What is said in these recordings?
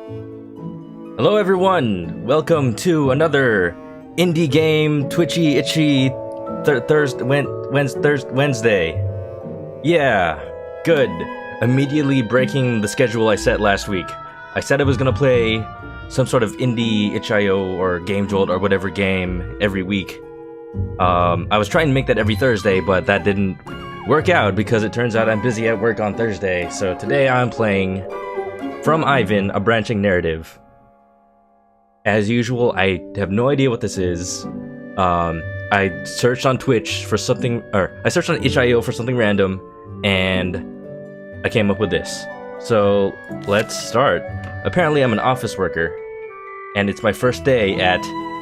Hello everyone! Welcome to another indie game Twitchy Itchy Wednesday. Yeah, good. Immediately breaking the schedule I set last week. I said I was gonna play some sort of indie itch.io or Game Jolt or whatever game every week. I was trying to make that every Thursday, but that didn't work out because it turns out I'm busy at work on Thursday. So today I'm playing From Ivan, a branching narrative. As usual, I have no idea what this is. I searched on Twitch for something, or I searched on itch.io for something random, and I came up with this. So let's start. Apparently I'm an office worker, and it's my first day at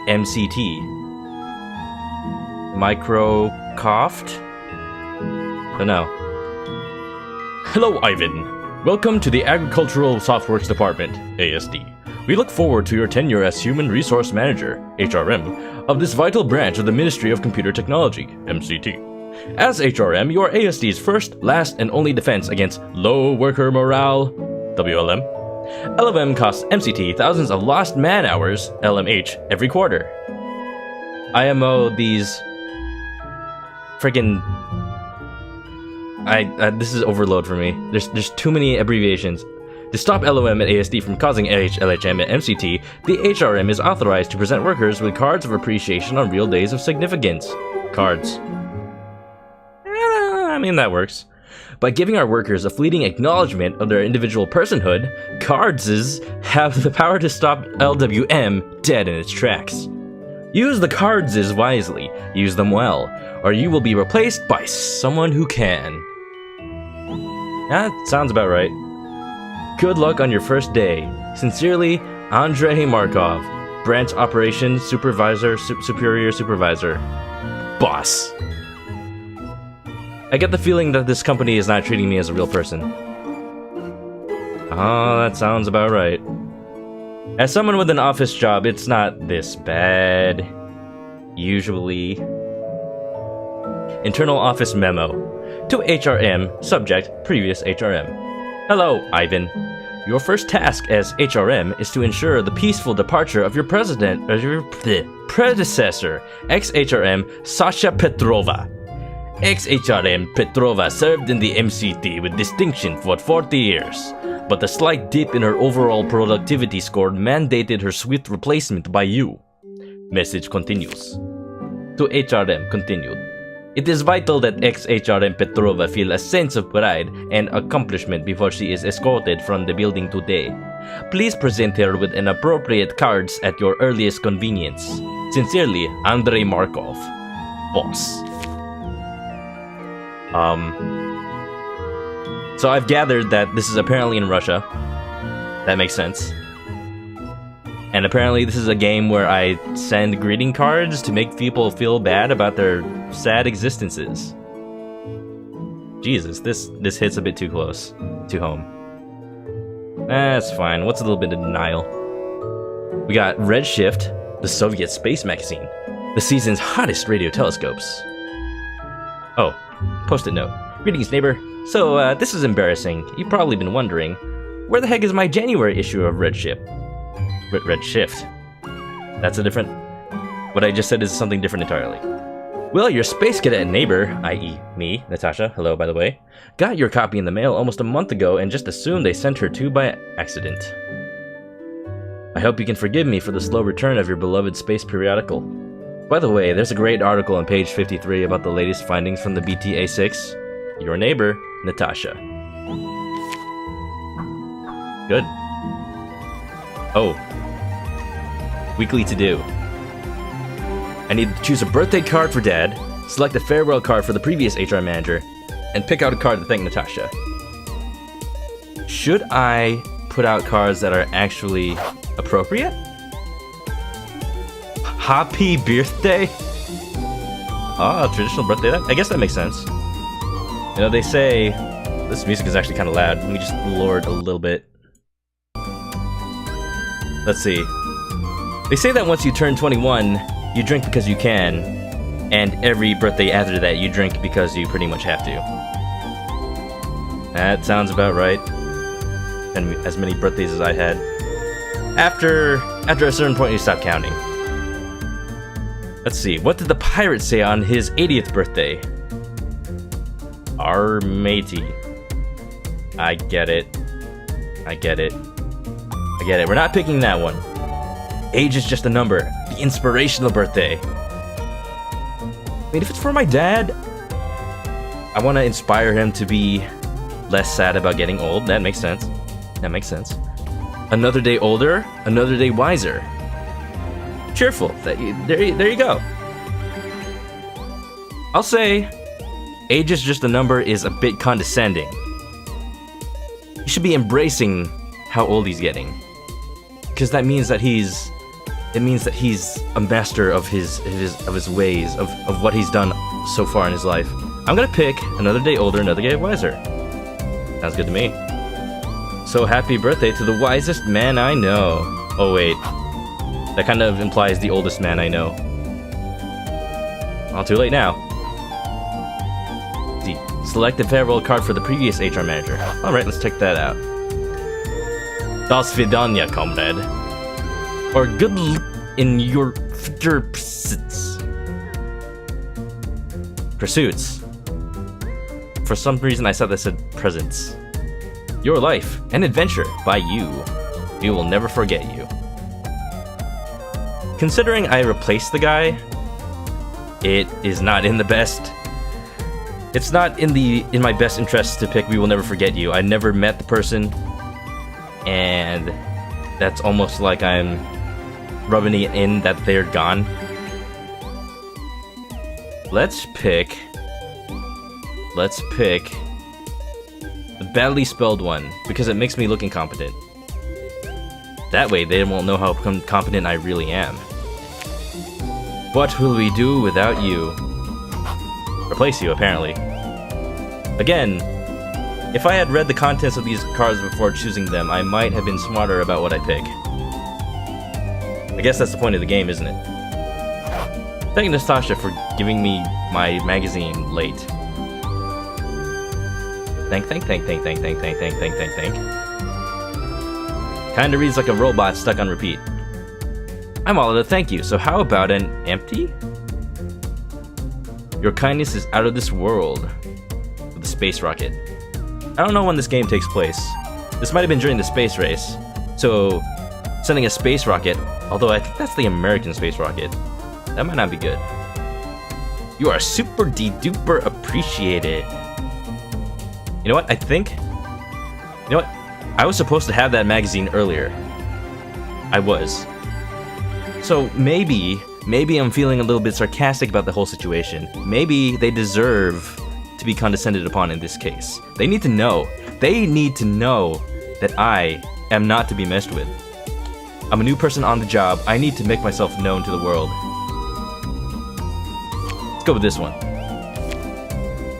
MCT. Microcoft? Don't know. Hello, Ivan. Welcome to the Agricultural Softworks Department, ASD. We look forward to your tenure as Human Resource Manager, HRM, of this vital branch of the Ministry of Computer Technology, MCT. As HRM, you are ASD's first, last, and only defense against low worker morale, WLM. LMM costs MCT thousands of lost man-hours, LMH, every quarter. IMO these friggin' this is overload for me. There's too many abbreviations. To stop LOM at ASD from causing LHM at MCT, the HRM is authorized to present workers with cards of appreciation on real days of significance. Cards. I mean, that works. By giving our workers a fleeting acknowledgement of their individual personhood, cards have the power to stop LWM dead in its tracks. Use the cards wisely, use them well, or you will be replaced by someone who can. That sounds about right. Good luck on your first day. Sincerely, Andrei Markov, Branch Operations Supervisor, Superior Supervisor. Boss. I get the feeling that this company is not treating me as a real person. Oh, that sounds about right. As someone with an office job, it's not this bad. Usually. Internal Office Memo. To HRM, subject, previous HRM. Hello, Ivan. Your first task as HRM is to ensure the peaceful departure of your predecessor, ex-HRM Sasha Petrova. Ex-HRM Petrova served in the MCT with distinction for 40 years, but a slight dip in her overall productivity score mandated her swift replacement by you. Message continues. To HRM continued. It is vital that ex-HRM Petrova feel a sense of pride and accomplishment before she is escorted from the building today. Please present her with an appropriate cards at your earliest convenience. Sincerely, Andrei Markov. Boss. So I've gathered that this is apparently in Russia. That makes sense. And apparently this is a game where I send greeting cards to make people feel bad about their sad existences. Jesus, this hits a bit too close to home. That's fine. What's a little bit of denial? We got Redshift, the Soviet space magazine, the season's hottest radio telescopes. Oh, post-it note. Greetings, neighbor. So, this is embarrassing. You've probably been wondering, where the heck is my January issue of Redshift? Redshift. That's a different... What I just said is something different entirely. Well, your space cadet neighbor, i.e. me, Natasha, hello by the way, got your copy in the mail almost a month ago and just assumed they sent her to by accident. I hope you can forgive me for the slow return of your beloved space periodical. By the way, there's a great article on page 53 about the latest findings from the BTA-6. Your neighbor, Natasha. Good. Oh. Weekly to-do. I need to choose a birthday card for Dad, select a farewell card for the previous HR manager, and pick out a card to thank Natasha. Should I put out cards that are actually appropriate? Happy birthday? Ah, traditional birthday. I guess that makes sense. You know, they say... This music is actually kind of loud. Let me just lower it a little bit. Let's see. They say that once you turn 21, you drink because you can, and every birthday after that you drink because you pretty much have to. That sounds about right. And as many birthdays as I had. After a certain point, you stop counting. Let's see. What did the pirate say on his 80th birthday? Our matey. I get it. I get it. I get it. We're not picking that one. Age is just a number. The inspirational birthday. Wait, if it's for my dad, I want to inspire him to be less sad about getting old. That makes sense. That makes sense. Another day older, another day wiser. Cheerful. There you go. I'll say, age is just a number is a bit condescending. You should be embracing how old he's getting, because that means that he's a master of his ways, of what he's done so far in his life. I'm gonna pick another day older, another day wiser. Sounds good to me. So happy birthday to the wisest man I know. Oh wait, that kind of implies the oldest man I know. All too late now. D. Select the farewell card for the previous HR manager. Alright, let's check that out. Dasvidanya, comrade. Or good luck in your future pursuits. Pursuits. For some reason I thought that said presents. Your life, an adventure by you. We will never forget you. Considering I replaced the guy, it is not in the best. It's not in my best interest to pick We Will Never Forget You. I never met the person, and that's almost like I'm rubbing it in that they're gone. Let's pick the badly spelled one, because it makes me look incompetent. That way they won't know how competent I really am. What will we do without you? Replace you, apparently. Again, if I had read the contents of these cards before choosing them, I might have been smarter about what I pick. I guess that's the point of the game, isn't it? Thank Nastasha for giving me my magazine late. Thank. Kinda reads like a robot stuck on repeat. I'm all out of thank you, so how about an empty? Your kindness is out of this world. With a space rocket. I don't know when this game takes place. This might have been during the space race. So, sending a space rocket, although I think that's the American space rocket, that might not be good. You are super de-duper appreciated. You know what? I was supposed to have that magazine earlier. I was. So maybe I'm feeling a little bit sarcastic about the whole situation. Maybe they deserve to be condescended upon in this case. They need to know. They need to know that I am not to be messed with. I'm a new person on the job. I need to make myself known to the world. Let's go with this one.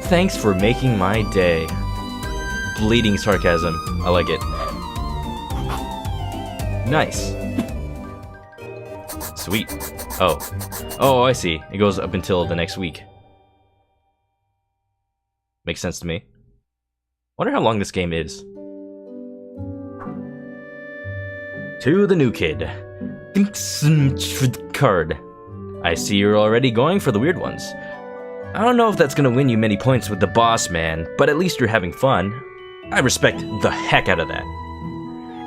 Thanks for making my day. Bleeding sarcasm. I like it. Nice. Sweet. Oh, I see. It goes up until the next week. Makes sense to me. Wonder how long this game is. To the new kid. Card. I see you're already going for the weird ones. I don't know if that's gonna win you many points with the boss man, but at least you're having fun. I respect the heck out of that.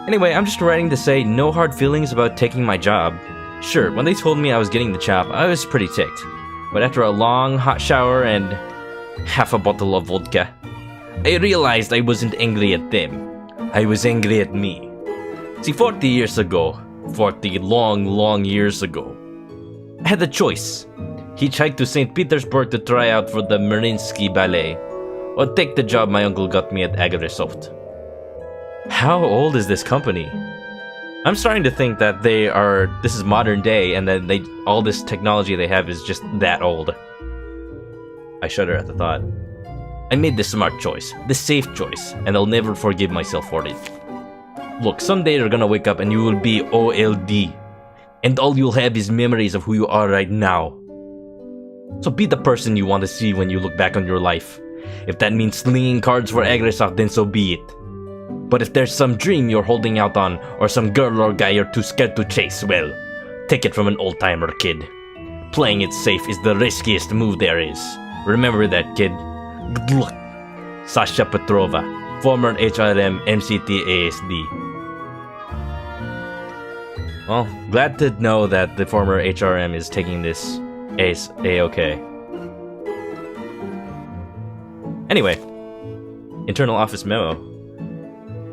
Anyway, I'm just writing to say no hard feelings about taking my job. Sure, when they told me I was getting the job, I was pretty ticked. But after a long hot shower and half a bottle of vodka, I realized I wasn't angry at them. I was angry at me. See, 40 years ago, 40 long years ago, I had a choice. Hitchhike to St. Petersburg to try out for the Mariinsky Ballet, or take the job my uncle got me at Agrisoft. How old is this company? I'm starting to think that this is modern day, and that all this technology they have is just that old. I shudder at the thought. I made the smart choice, the safe choice, and I'll never forgive myself for it. Look, someday you're gonna wake up and you will be OLD, and all you'll have is memories of who you are right now. So be the person you want to see when you look back on your life. If that means slinging cards for Agrisoft, then so be it. But if there's some dream you're holding out on, or some girl or guy you're too scared to chase, well, take it from an old-timer, kid. Playing it safe is the riskiest move there is. Remember that, kid. Good luck. Sasha Petrova, former HRM MCT ASD. Well, glad to know that the former HRM is taking this A-okay. Anyway, internal office memo.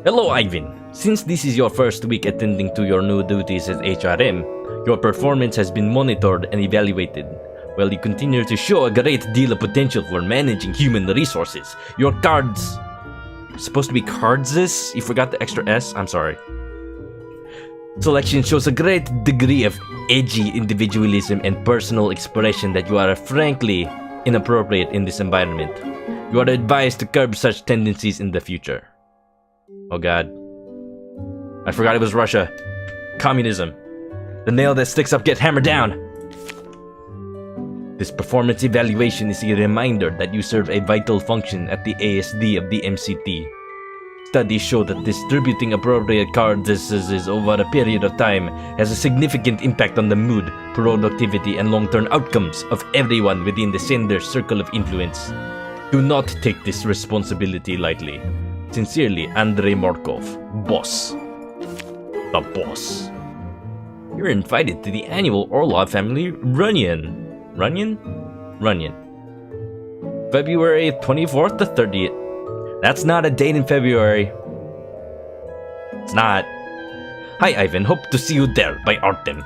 Hello, Ivan. Since this is your first week attending to your new duties as HRM, your performance has been monitored and evaluated. While you continue to show a great deal of potential for managing human resources, your cards... Supposed to be cards-is? You forgot the extra S? I'm sorry. Selection shows a great degree of edgy individualism and personal expression that you are frankly inappropriate in this environment. You are advised to curb such tendencies in the future. Oh god. I forgot it was Russia. Communism. The nail that sticks up gets hammered down. This performance evaluation is a reminder that you serve a vital function at the ASD of the MCT. Studies show that distributing appropriate cards over a period of time has a significant impact on the mood, productivity, and long-term outcomes of everyone within the sender's circle of influence. Do not take this responsibility lightly. Sincerely, Andrei Markov, Boss. The Boss. You're invited to the annual Orlov family Runyon. Runyon. February 24th to 30th. That's not a date in February. It's not. Hi, Ivan. Hope to see you there by Artem.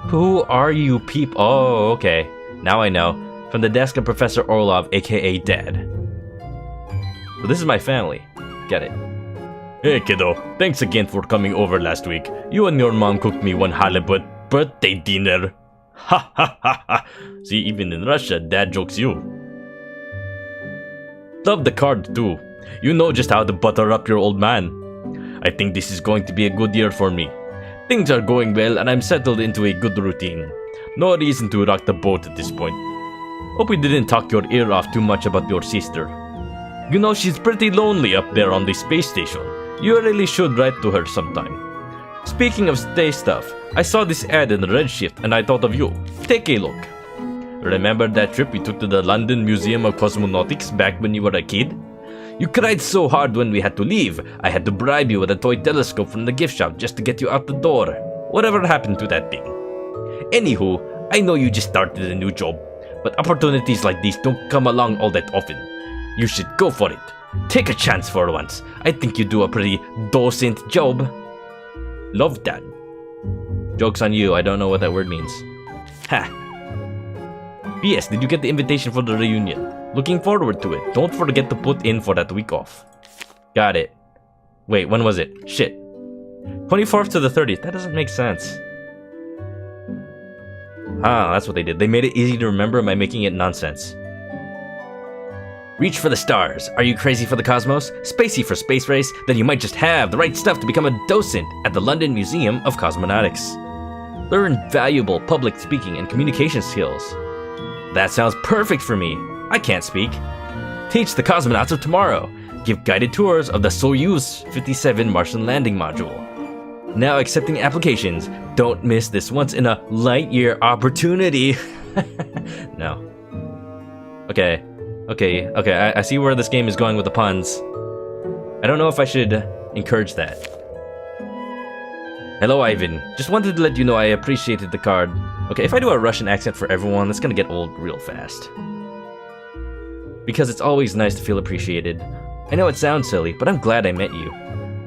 Who are you peep? Oh, okay. Now I know. From the desk of Professor Orlov, aka Dad. So this is my family. Get it. Hey, kiddo. Thanks again for coming over last week. You and your mom cooked me one halibut birthday dinner. Ha ha ha ha. See, even in Russia, Dad jokes you. Love the card too. You know just how to butter up your old man. I think this is going to be a good year for me. Things are going well and I'm settled into a good routine. No reason to rock the boat at this point. Hope we didn't talk your ear off too much about your sister. You know she's pretty lonely up there on the space station. You really should write to her sometime. Speaking of space stuff, I saw this ad in Redshift and I thought of you. Take a look. Remember that trip we took to the London Museum of Cosmonautics back when you were a kid? You cried so hard when we had to leave, I had to bribe you with a toy telescope from the gift shop just to get you out the door. Whatever happened to that thing? Anywho, I know you just started a new job, but opportunities like these don't come along all that often. You should go for it. Take a chance for once. I think you do a pretty decent job. Love, Dad. Joke's on you, I don't know what that word means. Ha. P.S. Did you get the invitation for the reunion? Looking forward to it. Don't forget to put in for that week off. Got it. Wait, when was it? Shit. 24th to the 30th. That doesn't make sense. Ah, that's what they did. They made it easy to remember by making it nonsense. Reach for the stars. Are you crazy for the cosmos? Spacey for space race? Then you might just have the right stuff to become a docent at the London Museum of Cosmonautics. Learn valuable public speaking and communication skills. That sounds perfect for me. I can't speak. Teach the cosmonauts of tomorrow. Give guided tours of the Soyuz 57 Martian landing module. Now accepting applications. Don't miss this once in a light year opportunity. No. Okay. I see where this game is going with the puns. I don't know if I should encourage that. Hello, Ivan. Just wanted to let you know I appreciated the card. Okay, if I do a Russian accent for everyone, that's gonna get old real fast. Because it's always nice to feel appreciated. I know it sounds silly, but I'm glad I met you.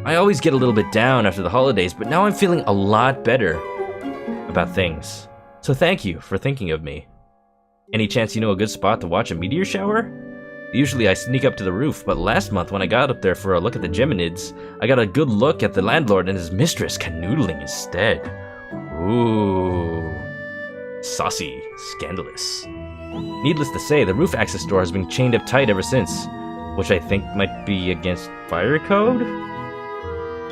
I always get a little bit down after the holidays, but now I'm feeling a lot better about things. So thank you for thinking of me. Any chance you know a good spot to watch a meteor shower? Usually I sneak up to the roof, but last month when I got up there for a look at the Geminids, I got a good look at the landlord and his mistress canoodling instead. Ooh. Saucy. Scandalous. Needless to say, the roof access door has been chained up tight ever since, which I think might be against fire code?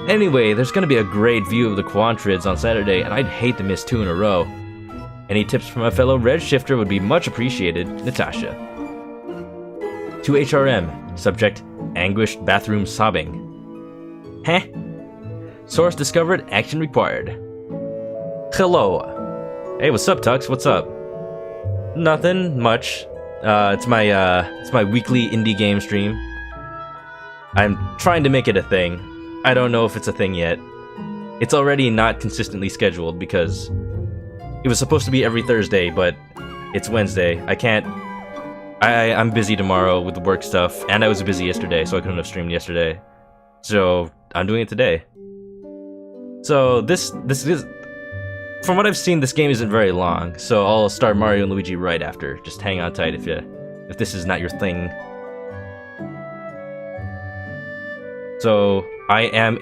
Anyway, there's gonna be a great view of the Quantrids on Saturday, and I'd hate to miss 2 in a row. Any tips from a fellow red shifter would be much appreciated. Natasha. To HRM. Subject, anguished bathroom sobbing. Heh? Source discovered, action required. Hello. Hey, what's up, Tux? What's up? Nothing much. It's my weekly indie game stream. I'm trying to make it a thing. I don't know if it's a thing yet. It's already not consistently scheduled because it was supposed to be every Thursday, but it's Wednesday. I'm busy tomorrow with the work stuff, and I was busy yesterday, so I couldn't have streamed yesterday. So I'm doing it today. So this is, from what I've seen, this game isn't very long, so I'll start Mario and Luigi right after. Just hang on tight if this is not your thing. So I'm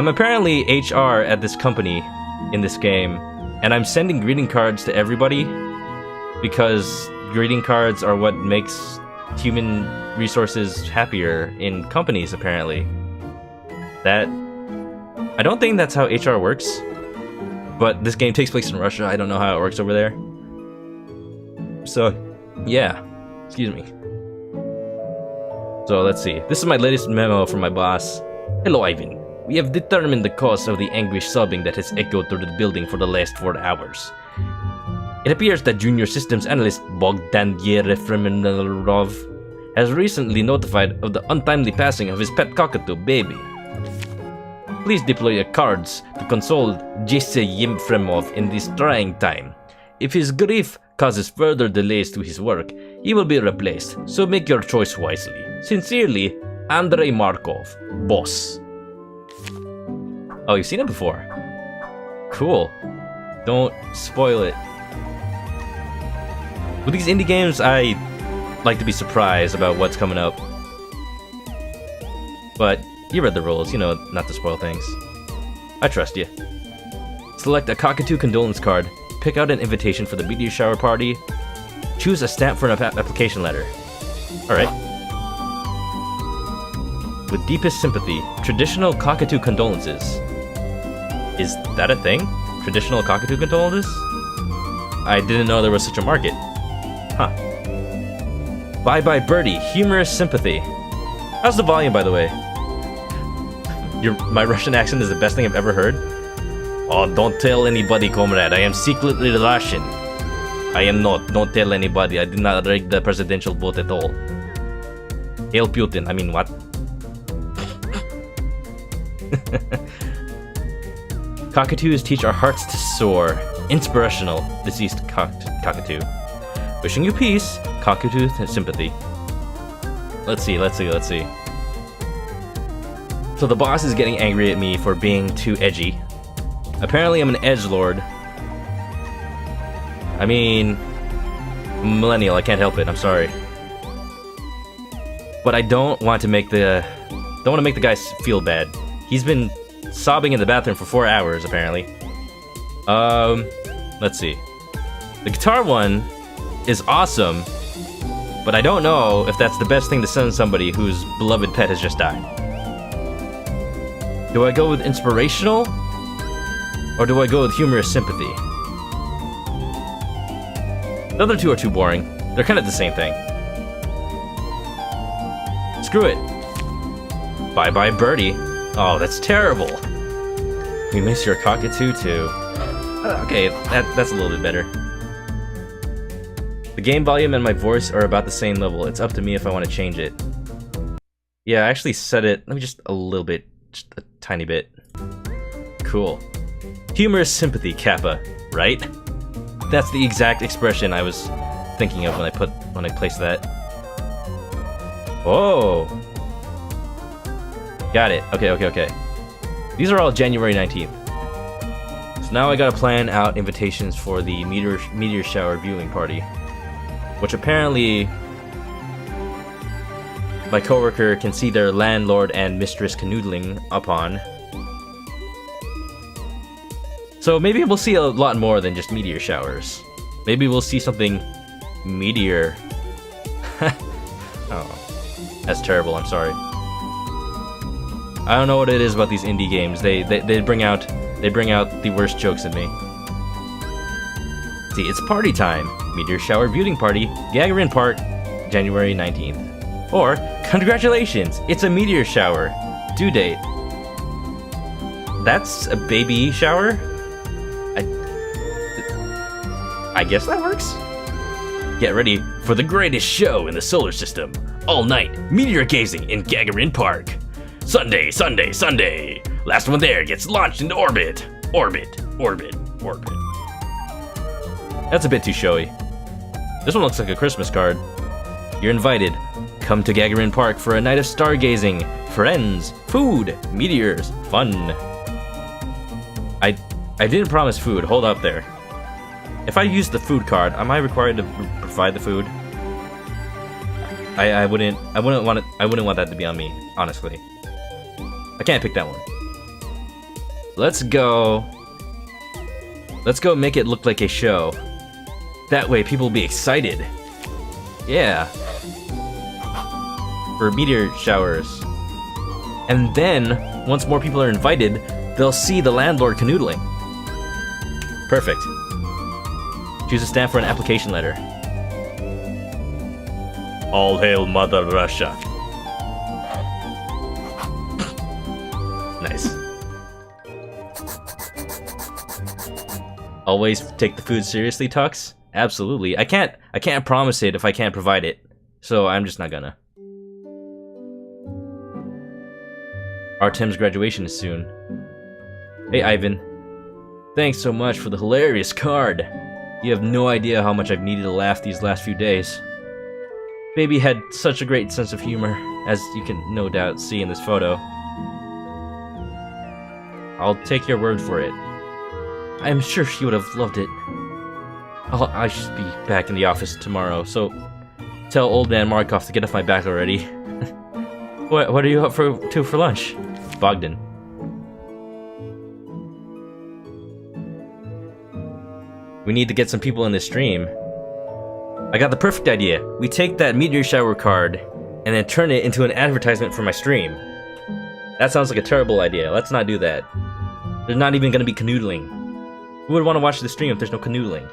apparently HR at this company in this game, and I'm sending greeting cards to everybody because greeting cards are what makes human resources happier in companies, apparently. I don't think that's how HR works, but this game takes place in Russia. I don't know how it works over there. So, yeah. Excuse me. So, let's see. This is my latest memo from my boss. Hello, Ivan. We have determined the cause of the anguished sobbing that has echoed through the building for the last 4 hours. It appears that Junior Systems Analyst Bogdan Yerefremenov has recently notified of the untimely passing of his pet cockatoo baby. Please deploy your cards to console Jesse Yefremov in this trying time. If his grief causes further delays to his work, he will be replaced, so make your choice wisely. Sincerely, Andrei Markov, Boss. Oh, you've seen it before. Cool. Don't spoil it. With these indie games, I like to be surprised about what's coming up. But you read the rules, you know not to spoil things. I trust you. Select a cockatoo condolence card, pick out an invitation for the meteor shower party, choose a stamp for an application letter. Alright. With deepest sympathy, traditional cockatoo condolences. Is that a thing? Traditional cockatoo condolences? I didn't know there was such a market. Huh. Bye Bye Birdie, humorous sympathy. How's the volume, by the way? My Russian accent is the best thing I've ever heard. Oh, don't tell anybody, comrade. I am secretly Russian. I am not. Don't tell anybody. I did not rig the presidential vote at all. Hail Putin. I mean, what? Cockatoos teach our hearts to soar. Inspirational, deceased cockatoo. Wishing you peace, cockatoo sympathy. Let's see. So the boss is getting angry at me for being too edgy. Apparently I'm an edgelord. I mean, I'm a millennial, I can't help it, I'm sorry. But I don't want to make the guy feel bad. He's been sobbing in the bathroom for 4 hours, apparently. Let's see. The guitar one is awesome, but I don't know if that's the best thing to send somebody whose beloved pet has just died. Do I go with inspirational? Or do I go with humorous sympathy? The other two are too boring. They're kind of the same thing. Screw it. Bye Bye Birdie. Oh, that's terrible. We miss your cockatoo too. Okay, that's a little bit better. The game volume and my voice are about the same level. It's up to me if I want to change it. Yeah, I actually set it, let me just a little bit, just a tiny bit. Cool. Humorous sympathy, Kappa, right? That's the exact expression I was thinking of when I placed that. Whoa! Got it. Okay. These are all January 19th. So now I gotta plan out invitations for the meteor shower viewing party, which apparently my coworker can see their landlord and mistress canoodling upon. So maybe we'll see a lot more than just meteor showers. Maybe we'll see something meteor. Oh, that's terrible. I'm sorry. I don't know what it is about these indie games. They bring out the worst jokes in me. See, it's party time. Meteor shower viewing party. Gagarin Park, January 19th. Or congratulations, it's a meteor shower. due date. That's a baby shower? I guess that works. Get ready for the greatest show in the solar system. All night, meteor gazing in Gagarin Park. Sunday, Sunday, Sunday. Last one there gets launched into orbit. Orbit, orbit, orbit. That's a bit too showy. This one looks like a Christmas card. You're invited. Come to Gagarin Park for a night of stargazing, friends, food, meteors, fun. I didn't promise food. Hold up there. If I use the food card, am I required to provide the food? I wouldn't want that to be on me, honestly. I can't pick that one. Let's go make it look like a show. That way people will be excited. Yeah. For meteor showers. And then, once more people are invited, they'll see the landlord canoodling. Perfect. Choose a stamp for an application letter. All hail Mother Russia. Nice. Always take the food seriously, Tux? Absolutely. I can't promise it if I can't provide it. So I'm just not gonna. Artem's graduation is soon. Hey Ivan. Thanks so much for the hilarious card. You have no idea how much I've needed to laugh these last few days. Baby had such a great sense of humor, as you can no doubt see in this photo. I'll take your word for it. I'm sure she would have loved it. I should be back in the office tomorrow, so tell old man Markov to get off my back already. What are you up to for lunch? Bogdan. We need to get some people in this stream. I got the perfect idea. We take that meteor shower card and then turn it into an advertisement for my stream. That sounds like a terrible idea. Let's not do that. There's not even gonna be canoodling. Who would want to watch the stream if there's no canoodling?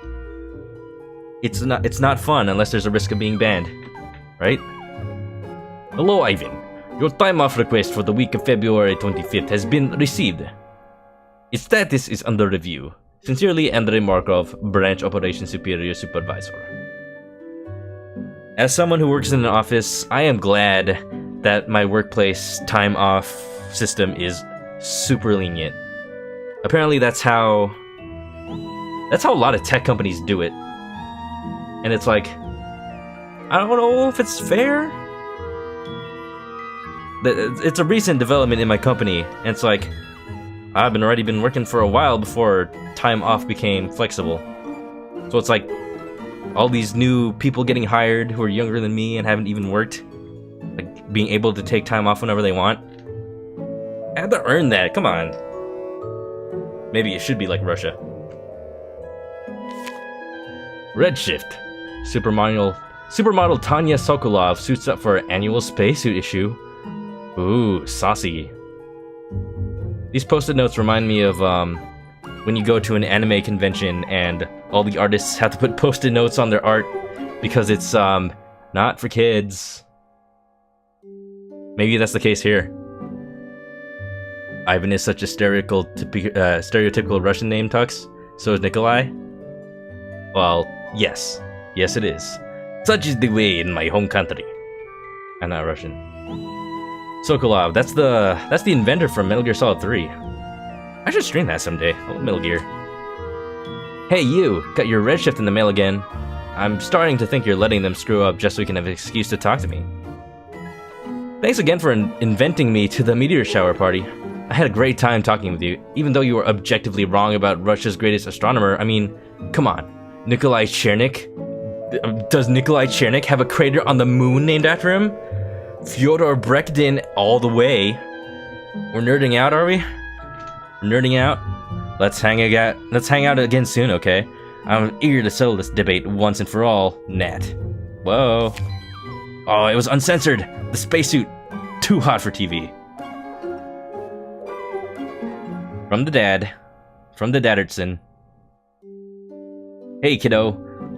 It's not fun unless there's a risk of being banned, right? Hello, Ivan. Your time off request for the week of February 25th has been received. Its status is under review. Sincerely, Andrei Markov, Branch Operations Superior Supervisor. As someone who works in an office, I am glad that my workplace time off system is super lenient. Apparently that's how a lot of tech companies do it. And it's like, I don't know if it's fair. It's a recent development in my company, and it's like, I've already been working for a while before time off became flexible. So it's like, all these new people getting hired who are younger than me and haven't even worked, like being able to take time off whenever they want. I had to earn that, come on. Maybe it should be like Russia. Redshift. Supermodel Tanya Sokolov suits up for an annual spacesuit issue. Ooh, saucy. These post-it notes remind me of when you go to an anime convention and all the artists have to put post-it notes on their art because it's not for kids. Maybe that's the case here. Ivan is such a stereotypical Russian name, Tux. So is Nikolai. Well, yes. Yes, it is. Such is the way in my home country. I'm not Russian. Sokolov, that's the inventor from Metal Gear Solid 3. I should stream that someday. I love Metal Gear. Hey you, got your redshift in the mail again. I'm starting to think you're letting them screw up just so you can have an excuse to talk to me. Thanks again for inventing me to the meteor shower party. I had a great time talking with you, even though you were objectively wrong about Russia's greatest astronomer. I mean, come on. Nikolai Chernik? Does Nikolai Chernik have a crater on the moon named after him? Fyodor Brekdin all the way. We're nerding out, are we? We're nerding out? Let's hang out again soon, okay? I'm eager to settle this debate once and for all, Nat. Whoa. Oh, it was uncensored. The spacesuit. Too hot for TV. From the Daddertson. Hey kiddo,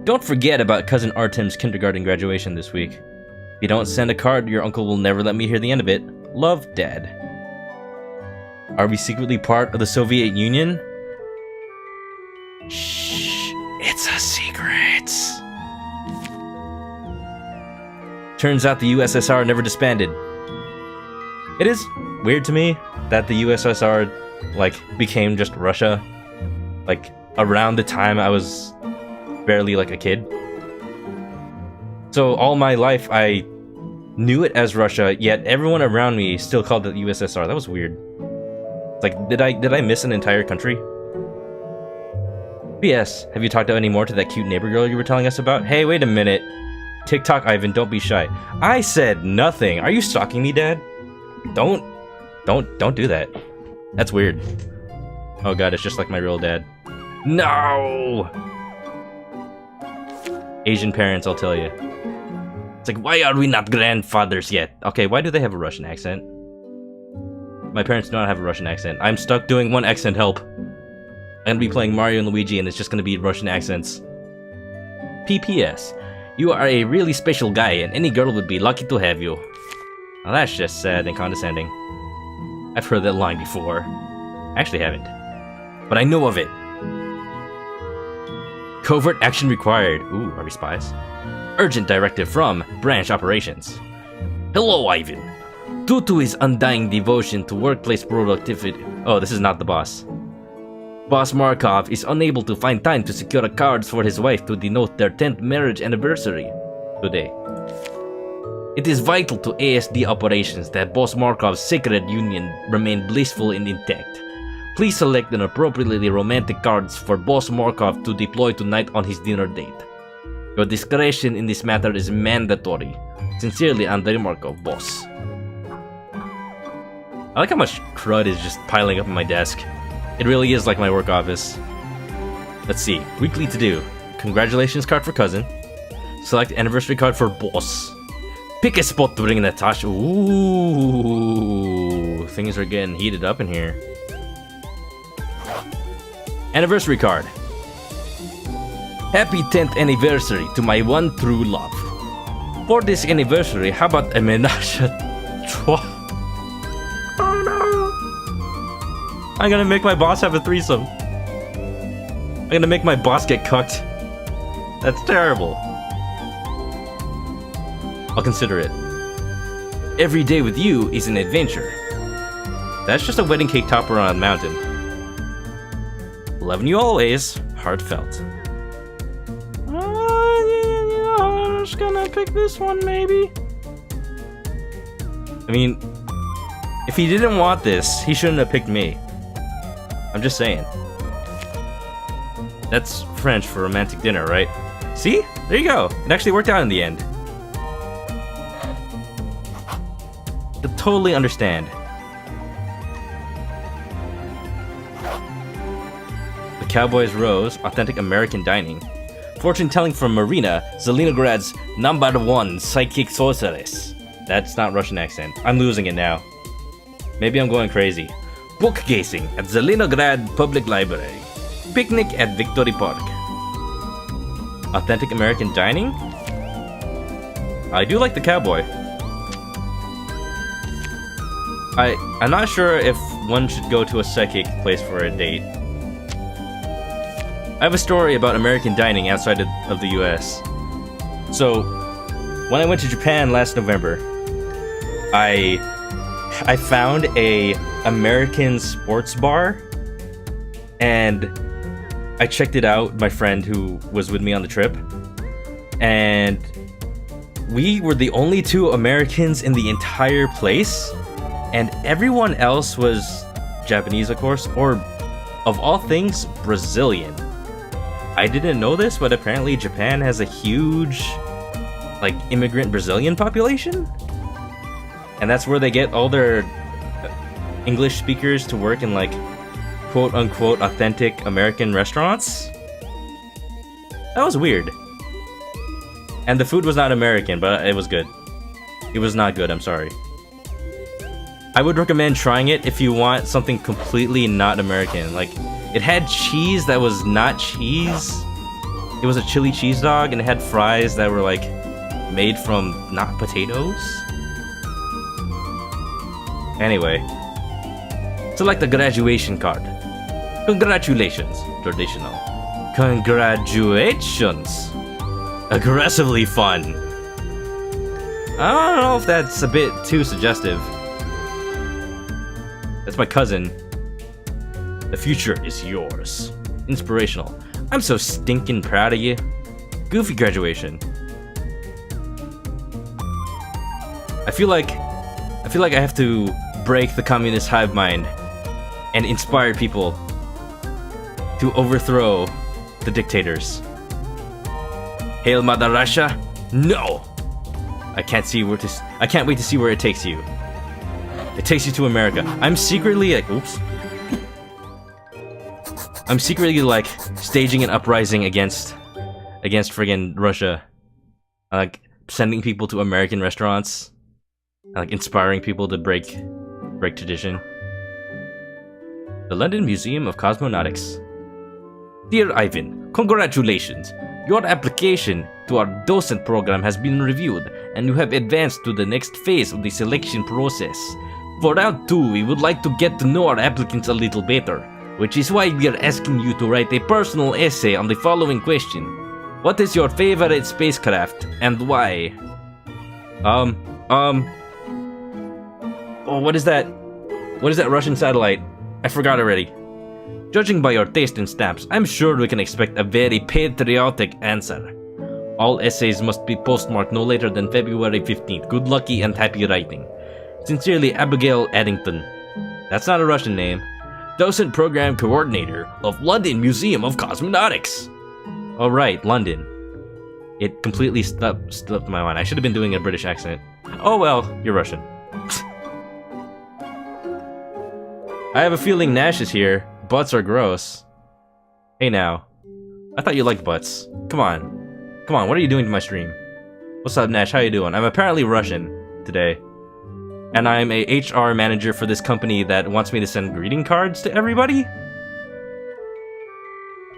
don't forget about cousin Artem's kindergarten graduation this week. If you don't send a card, your uncle will never let me hear the end of it. Love, Dad. Are we secretly part of the Soviet Union? Shh, it's a secret. Turns out the USSR never disbanded. It is weird to me that the USSR, like, became just Russia, like, around the time I was barely, like, a kid. So all my life, I knew it as Russia, yet everyone around me still called it the USSR. That was weird. Like, did I miss an entire country? P.S. Have you talked any more to that cute neighbor girl you were telling us about? Hey, wait a minute. TikTok Ivan, don't be shy. I said nothing. Are you stalking me, Dad? Don't do that. That's weird. Oh god, it's just like my real dad. No! Asian parents, I'll tell you. It's like, why are we not grandfathers yet? Okay, why do they have a Russian accent? My parents do not have a Russian accent. I'm stuck doing one accent, help. I'm gonna be playing Mario and Luigi and it's just gonna be Russian accents. PPS. You are a really special guy and any girl would be lucky to have you. Now that's just sad and condescending. I've heard that line before. I actually haven't. But I know of it. Covert action required. Ooh, are we spies? Urgent directive from Branch Operations. Hello, Ivan. Due to his undying devotion to workplace productivity... Oh, this is not the boss. Boss Markov is unable to find time to secure cards for his wife to denote their 10th marriage anniversary today. It is vital to ASD operations that Boss Markov's sacred union remain blissful and intact. Please select an appropriately romantic cards for Boss Markov to deploy tonight on his dinner date. Your discretion in this matter is mandatory. Sincerely, Andrei Markov, Boss. I like how much crud is just piling up on my desk. It really is like my work office. Let's see. Weekly to do. Congratulations card for cousin. Select anniversary card for boss. Pick a spot to bring Natasha. Ooh. Things are getting heated up in here. Anniversary card. Happy 10th anniversary to my one true love. For this anniversary, how about a menage a trois? Oh no! I'm gonna make my boss have a threesome. I'm gonna make my boss get cucked. That's terrible. I'll consider it. Every day with you is an adventure. That's just a wedding cake topper on a mountain. Loving you always, heartfelt. I'm just gonna pick this one, maybe. I mean, if he didn't want this, he shouldn't have picked me. I'm just saying. That's French for romantic dinner, right? See? There you go. It actually worked out in the end. I totally understand. The Cowboys Rose, authentic American dining. Fortune telling from Marina, Zelenograd's #1 psychic sorceress. That's not Russian accent. I'm losing it now. Maybe I'm going crazy. Book gazing at Zelenograd Public Library. Picnic at Victory Park. Authentic American dining? I do like the cowboy. I'm not sure if one should go to a psychic place for a date. I have a story about American dining outside of the US. So, when I went to Japan last November, I found a American sports bar, and I checked it out, my friend who was with me on the trip, and we were the only two Americans in the entire place, and everyone else was Japanese, of course, or, of all things, Brazilian. I didn't know this, but apparently Japan has a huge, like, immigrant Brazilian population? And that's where they get all their English speakers to work in, like, quote-unquote authentic American restaurants? That was weird. And the food was not American, but it was good. It was not good, I'm sorry. I would recommend trying it if you want something completely not American. Like, it had cheese that was not cheese. It was a chili cheese dog, and it had fries that were, like, made from not potatoes. Anyway, Select a graduation card. Congratulations. Traditional. Congratulations. Aggressively fun. I don't know if that's a bit too suggestive. That's my cousin. The future is yours. Inspirational. I'm so stinking proud of you. Goofy graduation. I feel like I have to break the communist hive mind and inspire people to overthrow the dictators. Hail Mother Russia? No! I can't wait to see where it takes you. It takes you to America. I'm secretly like staging an uprising against friggin' Russia. Like sending people to American restaurants. Like inspiring people to break tradition. The London Museum of Cosmonautics. Dear Ivan, congratulations! Your application to our docent program has been reviewed, and you have advanced to the next phase of the selection process. For round 2, we would like to get to know our applicants a little better, which is why we are asking you to write a personal essay on the following question. What is your favorite spacecraft, and why? Oh, what is that? What is that Russian satellite? I forgot already. Judging by your taste in stamps, I'm sure we can expect a very patriotic answer. All essays must be postmarked no later than February 15th. Good luck and happy writing. Sincerely, Abigail Addington. That's not a Russian name. Docent Program Coordinator of London Museum of Cosmonautics. Alright, London. It completely slipped my mind. I should have been doing a British accent. Oh well, you're Russian. I have a feeling Nash is here. Butts are gross. Hey now. I thought you liked butts. Come on. Come on, what are you doing to my stream? What's up, Nash? How you doing? I'm apparently Russian today. And I'm a HR manager for this company that wants me to send greeting cards to everybody?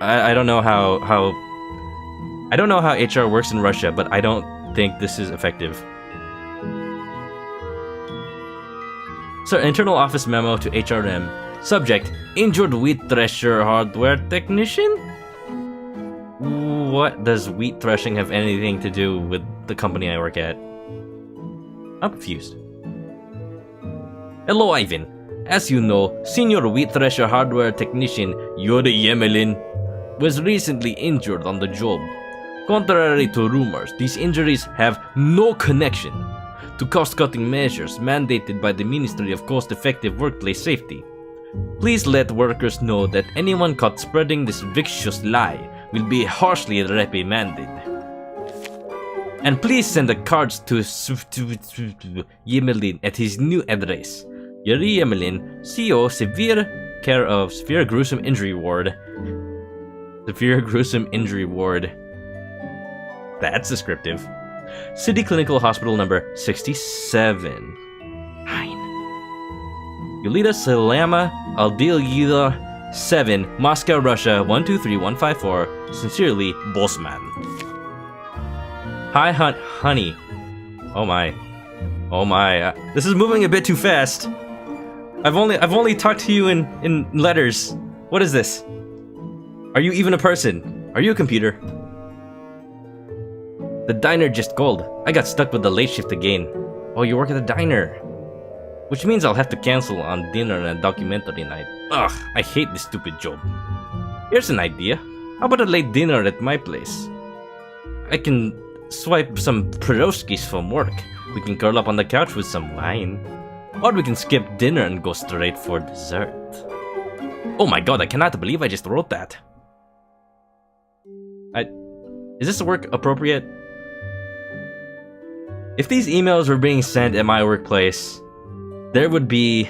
I don't know how I don't know how HR works in Russia, but I don't think this is effective. So, internal office memo to HRM. Subject, injured wheat thresher hardware technician? What does wheat threshing have anything to do with the company I work at? I'm confused. Hello, Ivan. As you know, senior wheat thresher hardware technician Yuri Yemelin was recently injured on the job. Contrary to rumors, these injuries have no connection to cost-cutting measures mandated by the Ministry of Cost-Effective Workplace Safety. Please let workers know that anyone caught spreading this vicious lie will be harshly reprimanded. And please send the cards to Yemelin at his new address. Yuri Yemelin, CO, Severe Care of Severe Gruesome Injury Ward. Severe Gruesome Injury Ward. That's descriptive. City Clinical Hospital number 67. Yulita Salama Aldilida 7, Moscow, Russia 123154. Sincerely, Bossman. Hi, honey. Oh my. Oh my. This is moving a bit too fast. I've only talked to you in letters. What is this? Are you even a person? Are you a computer? The diner just called. I got stuck with the late shift again. Oh, you work at the diner. Which means I'll have to cancel on dinner and a documentary night. Ugh, I hate this stupid job. Here's an idea. How about a late dinner at my place? I can swipe some pierogies from work. We can curl up on the couch with some wine. Or we can skip dinner and go straight for dessert. Oh my god, I cannot believe I just wrote that. Is this work appropriate? If these emails were being sent at my workplace, there would be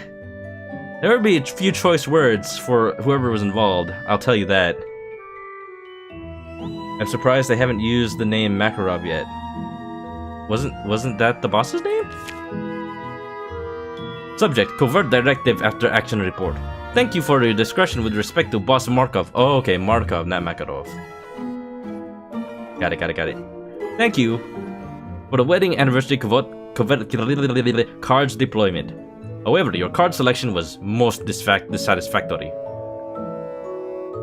a few choice words for whoever was involved, I'll tell you that. I'm surprised they haven't used the name Makarov yet. Wasn't that the boss's name? Subject, covert directive after action report. Thank you for your discretion with respect to Boss Markov. Oh, okay, Markov, not Makarov. Got it. Thank you for the wedding anniversary covert cards deployment. However, your card selection was most dissatisfactory.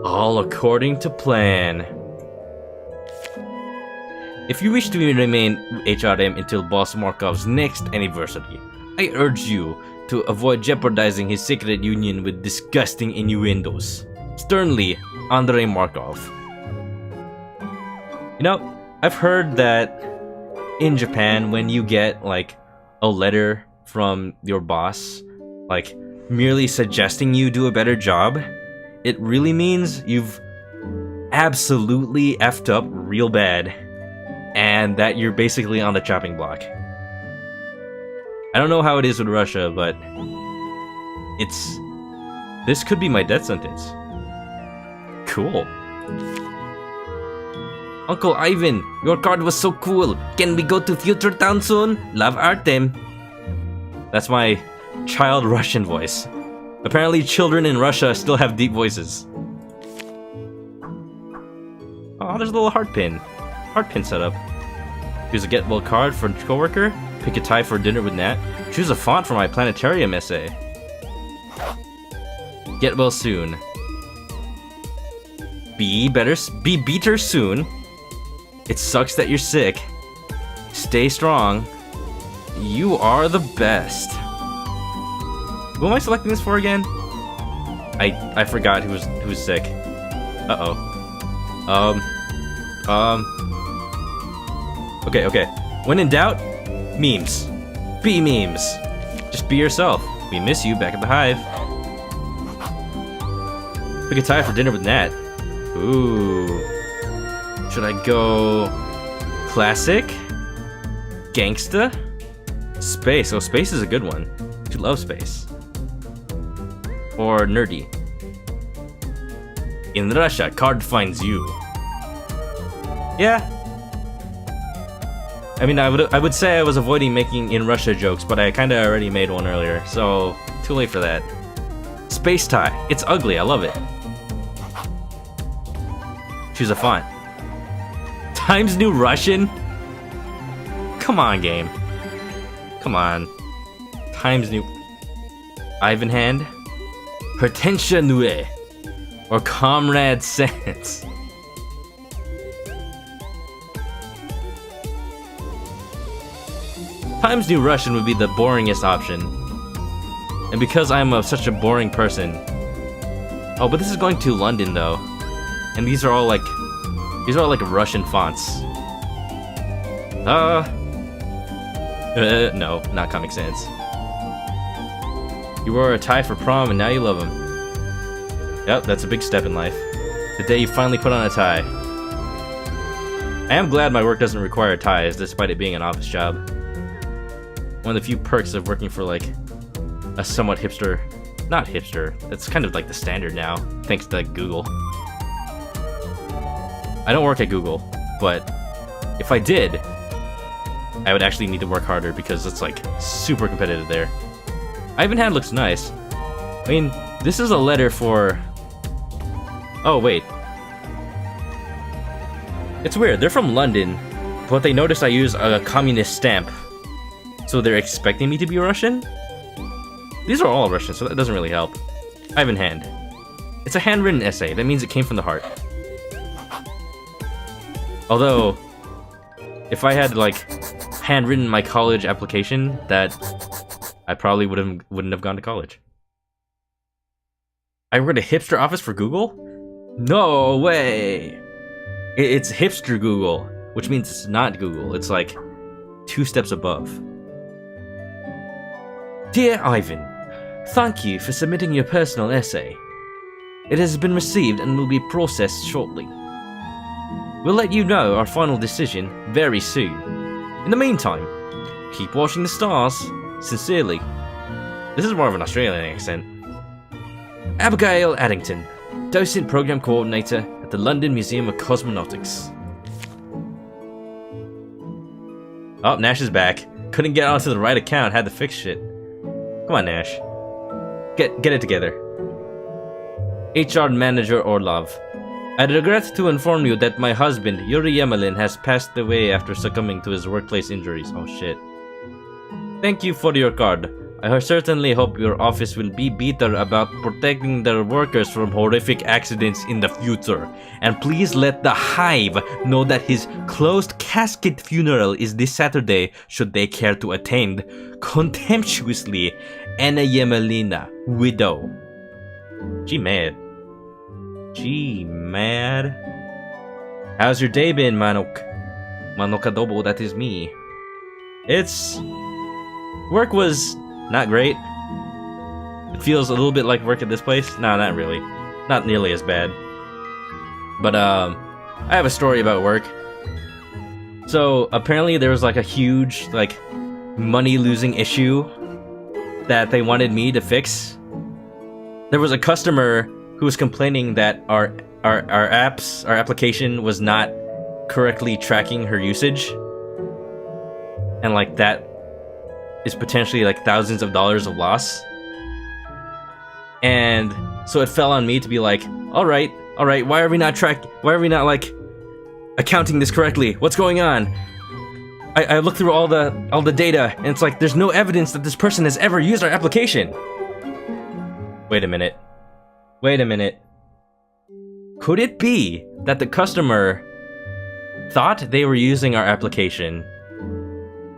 All according to plan. If you wish to remain HRM until Boss Markov's next anniversary, I urge you to avoid jeopardizing his secret union with disgusting innuendos. Sternly, Andrei Markov. You know, I've heard that in Japan, when you get like a letter from your boss, like merely suggesting you do a better job, it really means you've absolutely effed up real bad, and that you're basically on the chopping block. I don't know how it is with Russia, but this could be my death sentence. Cool. Uncle Ivan, your card was so cool. Can we go to Future Town soon? Love Artem. That's my child Russian voice. Apparently children in Russia still have deep voices. Oh, there's a little heart pin. Heart pin setup. Choose a get well card for coworker. Pick a tie for dinner with Nat. Choose a font for my planetarium essay. Get well soon. Be better soon. It sucks that you're sick. Stay strong. You are the best. Who am I selecting this for again? I forgot who's sick. Uh-oh. Okay. When in doubt, memes. Be memes. Just be yourself. We miss you back at the Hive. Pick a tie for dinner with Nat. Ooh. Should I go classic? Gangsta? Space. Oh, space is a good one. You love space. Or nerdy. In Russia, card finds you. Yeah. I mean, I would say I was avoiding making in Russia jokes, but I kinda already made one earlier, so too late for that. Space tie. It's ugly, I love it. Choose a font. Times New Russian? Come on, game. Come on. Times New... Ivan Hand? Pretensia Nue. Or Comrade Sense. Times New Russian would be the boringest option. And because I'm such a boring person... Oh, but this is going to London, though. And these are all like Russian fonts. No, not Comic Sans. You wore a tie for prom and now you love him. Yep, that's a big step in life. The day you finally put on a tie. I am glad my work doesn't require ties, despite it being an office job. One of the few perks of working for like a somewhat hipster... Not hipster, it's kind of like the standard now, thanks to Google. I don't work at Google, but if I did, I would actually need to work harder because it's like super competitive there. Ivan Hand looks nice. I mean, this is a letter for... Oh, wait. It's weird, they're from London, but they noticed I use a communist stamp. So they're expecting me to be Russian? These are all Russian, so that doesn't really help. Ivan Hand. It's a handwritten essay, that means it came from the heart. Although, if I had like handwritten my college application, that I probably wouldn't have gone to college. I work at a hipster office for Google? No way! It's hipster Google, which means it's not Google. It's like 2 steps above. Dear Ivan, thank you for submitting your personal essay. It has been received and will be processed shortly. We'll let you know our final decision very soon. In the meantime, keep watching the stars. Sincerely. This is more of an Australian accent. Abigail Addington, Docent Program Coordinator at the London Museum of Cosmonautics. Oh, Nash is back. Couldn't get onto the right account, had to fix shit. Come on, Nash. Get it together. HR Manager Orlov. I regret to inform you that my husband, Yuri Yemelin, has passed away after succumbing to his workplace injuries. Oh shit. Thank you for your card. I certainly hope your office will be better about protecting their workers from horrific accidents in the future. And please let the Hive know that his closed casket funeral is this Saturday should they care to attend. Contemptuously, Anna Yemelina, widow. Gee, mad. How's your day been, ManokAdobo, that is me. Work was not great. It feels a little bit like work at this place. No, not really. Not nearly as bad. But, I have a story about work. So, apparently there was like a huge, like, money-losing issue that they wanted me to fix. There was a customer who was complaining that our application was not correctly tracking her usage. And like that is potentially like thousands of dollars of loss. And so it fell on me to be like, alright, why are we not like accounting this correctly? What's going on? I looked through all the data and it's like there's no evidence that this person has ever used our application. Wait a minute. Could it be that the customer thought they were using our application,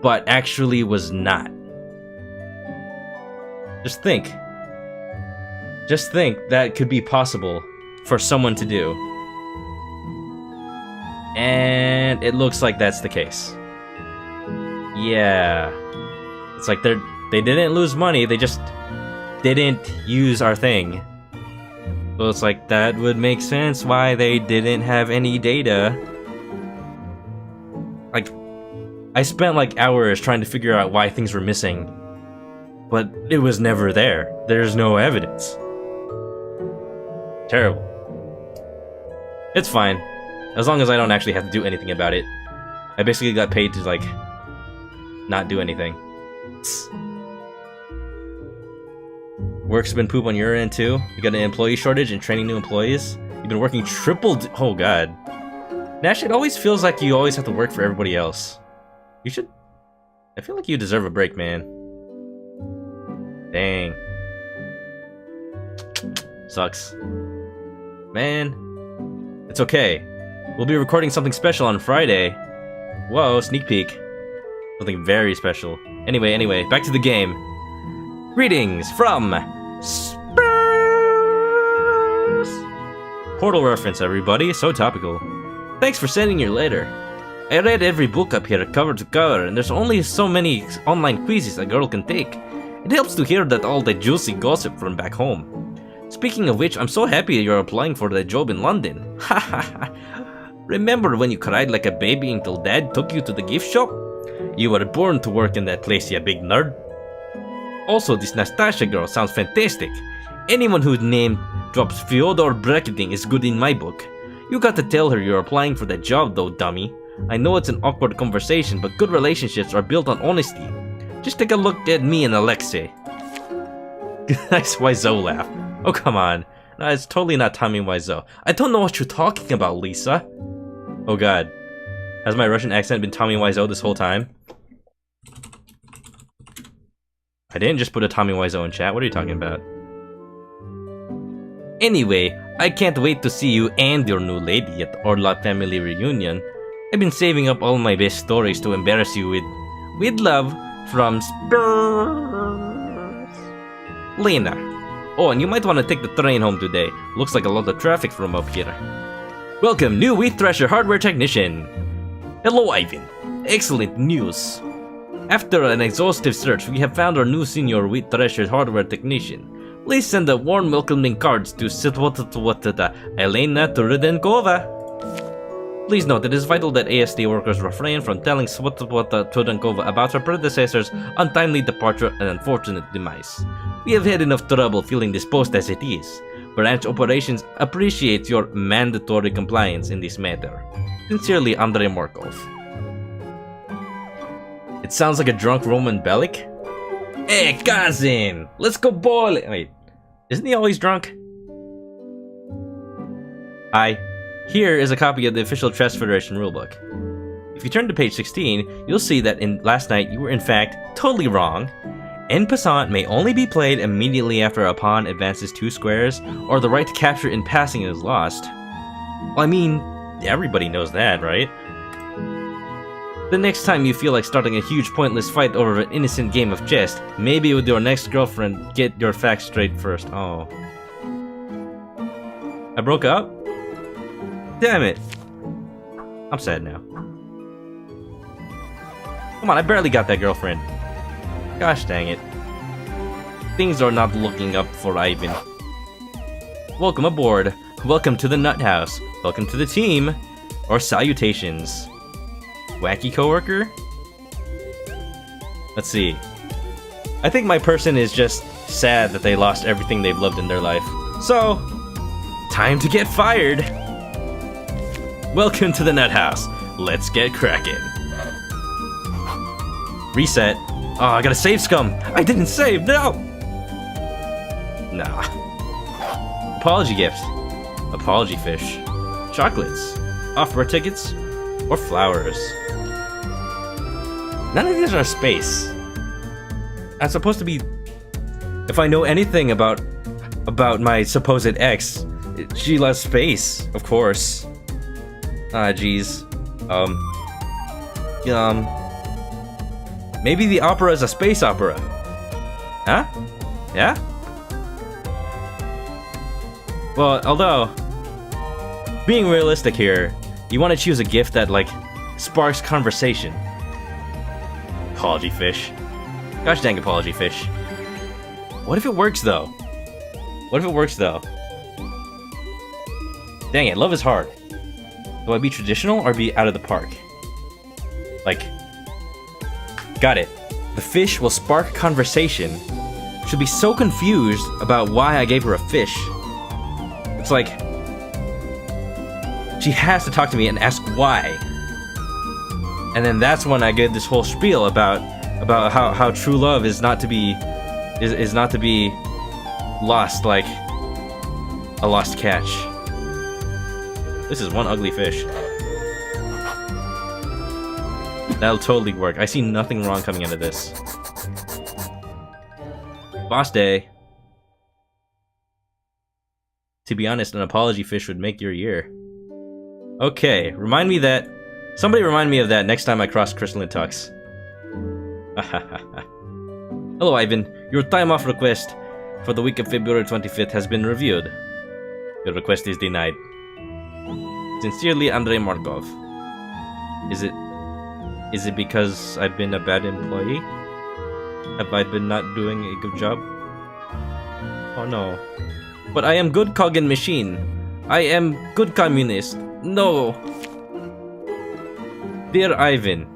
but actually was not? Just think that could be possible for someone to do. And it looks like that's the case. Yeah. It's like they didn't lose money, they just didn't use our thing. So it's like, that would make sense why they didn't have any data. Like, I spent like hours trying to figure out why things were missing, but it was never there. There's no evidence. Terrible. It's fine, as long as I don't actually have to do anything about it. I basically got paid to like not do anything. Work's been poop on your end too. You got an employee shortage and training new employees. You've been working oh god. Nash, it always feels like you always have to work for everybody else. You should... I feel like you deserve a break, man. Dang. Sucks. Man. It's okay. We'll be recording something special on Friday. Whoa, sneak peek. Something very special. Anyway, back to the game. Greetings from... Spurs! Portal reference, everybody. So topical. Thanks for sending your letter. I read every book up here cover to cover, and there's only so many online quizzes a girl can take. It helps to hear that all the juicy gossip from back home. Speaking of which, I'm so happy you're applying for that job in London. Hahaha. Remember when you cried like a baby until Dad took you to the gift shop? You were born to work in that place, you big nerd. Also, this Nastasha girl sounds fantastic. Anyone whose name drops Fyodor bracketing is good in my book. You got to tell her you're applying for that job though, dummy. I know it's an awkward conversation, but good relationships are built on honesty. Just take a look at me and Alexei. Nice Wiseau laugh. Oh, come on. No, it's totally not Tommy Wiseau. I don't know what you're talking about, Lisa. Oh god. Has my Russian accent been Tommy Wiseau this whole time? I didn't just put a Tommy Wiseau in chat. What are you talking about? Anyway, I can't wait to see you and your new lady at Orla family reunion. I've been saving up all my best stories to embarrass you with. With love, from Spurs. Lena. Oh, and you might want to take the train home today. Looks like a lot of traffic from up here. Welcome, new wheat thresher hardware technician. Hello, Ivan. Excellent news. After an exhaustive search, we have found our new senior wheat thresher hardware technician. Please send a warm welcoming cards to Elena Turudenkova. Please note it is vital that ASD workers refrain from telling Turudenkova about her predecessor's untimely departure and unfortunate demise. We have had enough trouble filling this post as it is. Branch Operations appreciates your mandatory compliance in this matter. Sincerely, Andrei Markov. It sounds like a drunk Roman Bellic. Hey, cousin! Let's go bowling! Wait, isn't he always drunk? Hi. Here is a copy of the official Chess Federation rulebook. If you turn to page 16, you'll see that last night you were in fact totally wrong, En passant may only be played immediately after a pawn advances 2 squares, or the right to capture in passing is lost. Well, I mean, everybody knows that, right? The next time you feel like starting a huge pointless fight over an innocent game of chess, maybe with your next girlfriend, get your facts straight first. Oh. I broke up? Damn it. I'm sad now. Come on, I barely got that girlfriend. Gosh dang it. Things are not looking up for Ivan. Welcome aboard. Welcome to the Nut House. Welcome to the team. Or salutations. Wacky coworker? Let's see. I think my person is just sad that they lost everything they've loved in their life. So, time to get fired. Welcome to the Nut House. Let's get cracking. Reset. Oh, I gotta save scum. I didn't save. No. Nah. Apology gift. Apology fish. Chocolates. Off-road tickets. Or flowers. None of these are space. I'm supposed to be... If I know anything about my supposed ex, she loves space, of course. Ah, jeez. Maybe the opera is a space opera. Huh? Yeah? Well, although, being realistic here, you want to choose a gift that, like, sparks conversation. Apology fish. Gosh dang apology fish. What if it works, though? What if it works, though? Dang it, love is hard. Do I be traditional or be out of the park? Like... Got it. The fish will spark conversation. She'll be so confused about why I gave her a fish. It's like... She has to talk to me and ask why. And then that's when I get this whole spiel about how true love is not to be... is not to be lost like a lost catch. This is one ugly fish. That'll totally work. I see nothing wrong coming out of this. Boss day. To be honest, an apology fish would make your year. Okay, remind me that... Somebody remind me of that next time I cross Crystalline Tux. Hello, Ivan. Your time off request for the week of February 25th has been reviewed. Your request is denied. Sincerely, Andrei Markov. Is it because I've been a bad employee? Have I been not doing a good job? Oh no. But I am good cog and machine. I am good communist. No. Dear Ivan.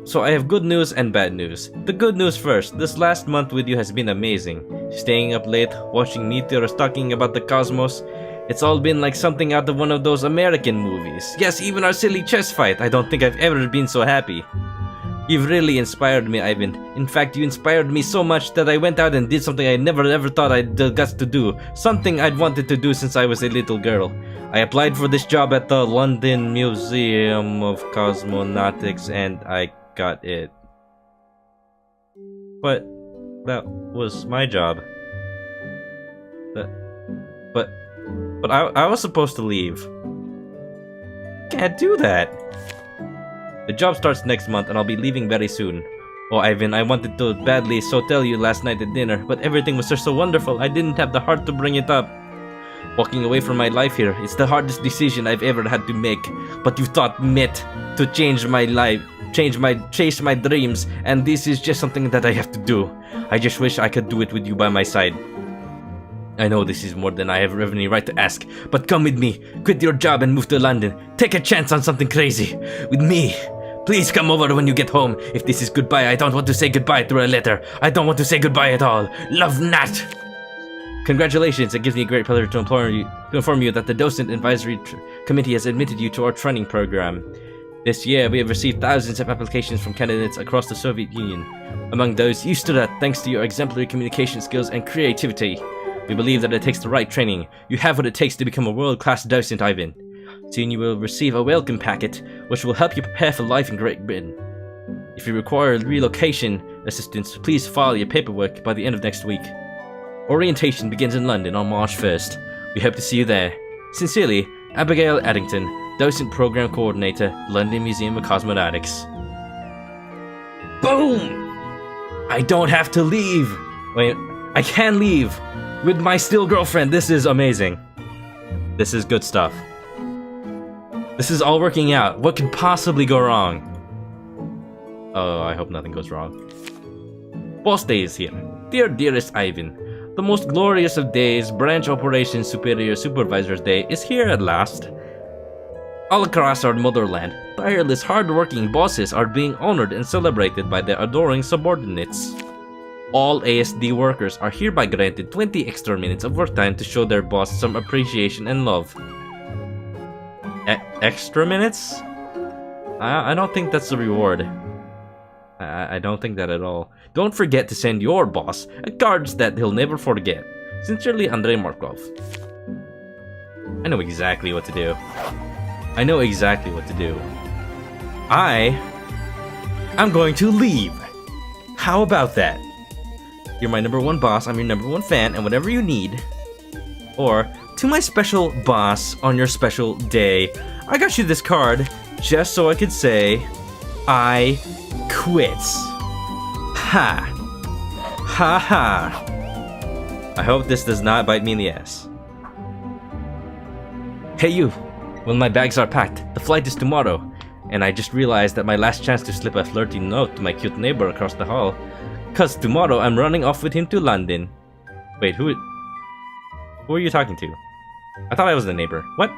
So I have good news and bad news. The good news first. This last month with you has been amazing. Staying up late, watching meteors, talking about the cosmos. It's all been like something out of one of those American movies. Yes, even our silly chess fight. I don't think I've ever been so happy. You've really inspired me, Ivan. In fact, you inspired me so much that I went out and did something I never ever thought I'd got to do. Something I'd wanted to do since I was a little girl. I applied for this job at the London Museum of Cosmonautics and I got it. But that was my job. But I was supposed to leave. Can't do that. The job starts next month and I'll be leaving very soon. Oh, Ivan, I wanted to badly so tell you last night at dinner, but everything was just so wonderful, I didn't have the heart to bring it up. Walking away from my life here, it's the hardest decision I've ever had to make. But you've taught me to change my life, chase my dreams, and this is just something that I have to do. I just wish I could do it with you by my side. I know this is more than I have any right to ask, but come with me, quit your job and move to London. Take a chance on something crazy. With me. Please come over when you get home. If this is goodbye, I don't want to say goodbye through a letter. I don't want to say goodbye at all. Love, Nat. Congratulations, it gives me great pleasure to inform you that the Docent Advisory Committee has admitted you to our training program. This year, we have received thousands of applications from candidates across the Soviet Union. Among those, you stood out thanks to your exemplary communication skills and creativity. We believe that it takes the right training. You have what it takes to become a world-class docent, Ivan. Soon you will receive a welcome packet, which will help you prepare for life in Great Britain. If you require relocation, assistants, please file your paperwork by the end of next week. Orientation begins in London on March 1st. We hope to see you there. Sincerely, Abigail Addington, Docent Program Coordinator, London Museum of Cosmonauts. Boom! I don't have to leave! Wait, I can leave! With my still girlfriend, this is amazing. This is good stuff. This is all working out. What could possibly go wrong? Oh, I hope nothing goes wrong. Boss Day is here. Dearest Ivan, the most glorious of days, Branch Operations Superior Supervisor's Day, is here at last. All across our motherland, tireless, hard-working bosses are being honored and celebrated by their adoring subordinates. All ASD workers are hereby granted 20 extra minutes of work time to show their boss some appreciation and love. Extra minutes? I don't think that's the reward. I don't think that at all. Don't forget to send your boss a card that he'll never forget. Sincerely, Andrei Markov. I know exactly what to do. I know exactly what to do. I'm going to leave. How about that? You're my #1 boss, I'm your #1 fan, and whatever you need. Or, to my special boss on your special day, I got you this card just so I could say, I quit. Ha. Ha ha. I hope this does not bite me in the ass. Hey you. Well, my bags are packed. The flight is tomorrow. And I just realized that my last chance to slip a flirty note to my cute neighbor across the hall. 'Cause tomorrow I'm running off with him to London. Wait, who are you talking to? I thought I was the neighbor. What?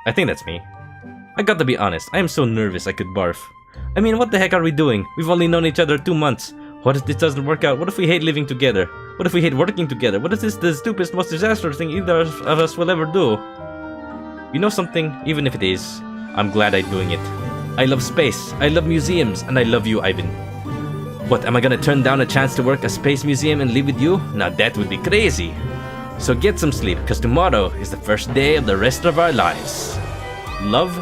I think that's me. I got to be honest, I am so nervous I could barf. I mean, what the heck are we doing? We've only known each other 2 months. What if this doesn't work out? What if we hate living together? What if we hate working together? What if this is the stupidest, most disastrous thing either of us will ever do? You know something? Even if it is, I'm glad I'm doing it. I love space, I love museums, and I love you, Ivan. What, am I gonna turn down a chance to work a space museum and live with you? Now that would be crazy. So get some sleep, cause tomorrow is the first day of the rest of our lives. Love,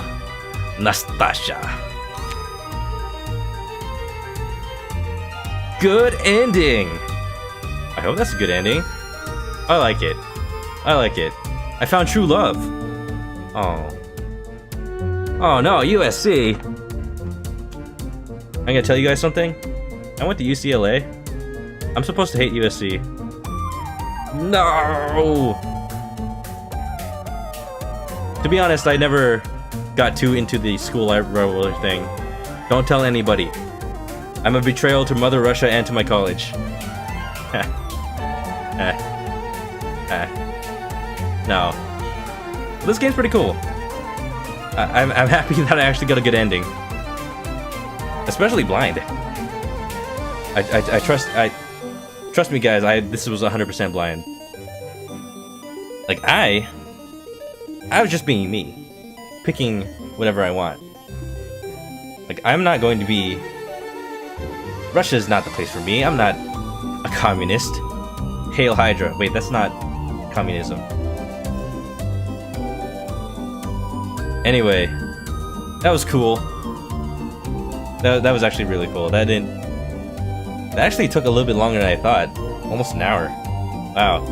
Nastasha. Good ending! I hope that's a good ending. I like it. I like it. I found true love. Oh. Oh no, USC! I'm gonna tell you guys something. I went to UCLA. I'm supposed to hate USC. No! To be honest, I never got too into the school rivalry thing. Don't tell anybody. I'm a betrayal to Mother Russia and to my college. No. This game's pretty cool. I'm happy that I actually got a good ending. Especially blind. I trust me guys, this was 100% blind. Like I was just being me. Picking whatever I want. Like I'm not going to be Russia is not the place for me. I'm not a communist. Hail Hydra. Wait, that's not communism. Anyway, that was cool. That was actually really cool. That actually took a little bit longer than I thought. Almost an hour. Wow.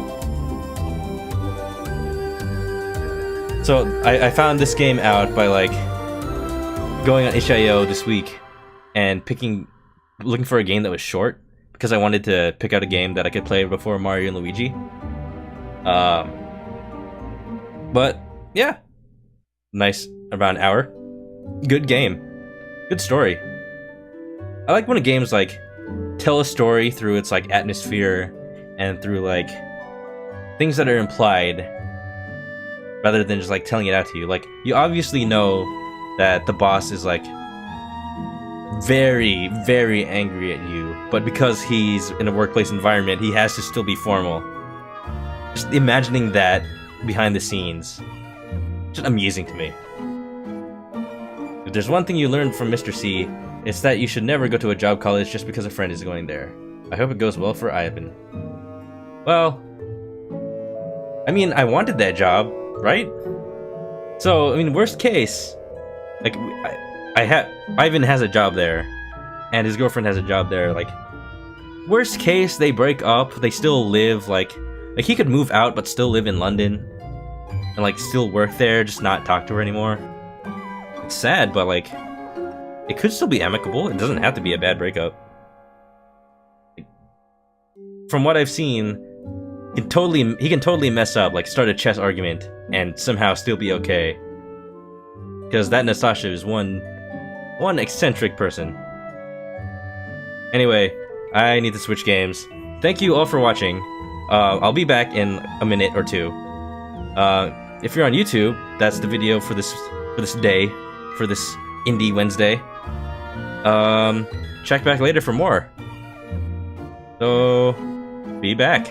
So I found this game out by like going on itch.io this week and looking for a game that was short because I wanted to pick out a game that I could play before Mario and Luigi. But yeah, nice, around an hour. Good game, good story. I like when a game's like tell a story through its like atmosphere and through like things that are implied rather than just like telling it out to you. Like you obviously know that the boss is like very, very angry at you, but because he's in a workplace environment, he has to still be formal. Just imagining that behind the scenes, just amusing to me. If there's one thing you learned from Mr. C, it's that you should never go to a job college just because a friend is going there. I hope it goes well for Ivan. Well, I mean, I wanted that job, right? So, I mean, worst case, like, Ivan has a job there, and his girlfriend has a job there. Like, worst case, they break up. They still live like he could move out, but still live in London, and like still work there, just not talk to her anymore. It's sad, but like, it could still be amicable. It doesn't have to be a bad breakup. From what I've seen, he can totally mess up, like start a chess argument, and somehow still be okay. Because that Nastasha is one eccentric person. Anyway, I need to switch games. Thank you all for watching. I'll be back in a minute or two. If you're on YouTube, that's the video for this day, for this Indie Wednesday. Check back later for more. So, be back.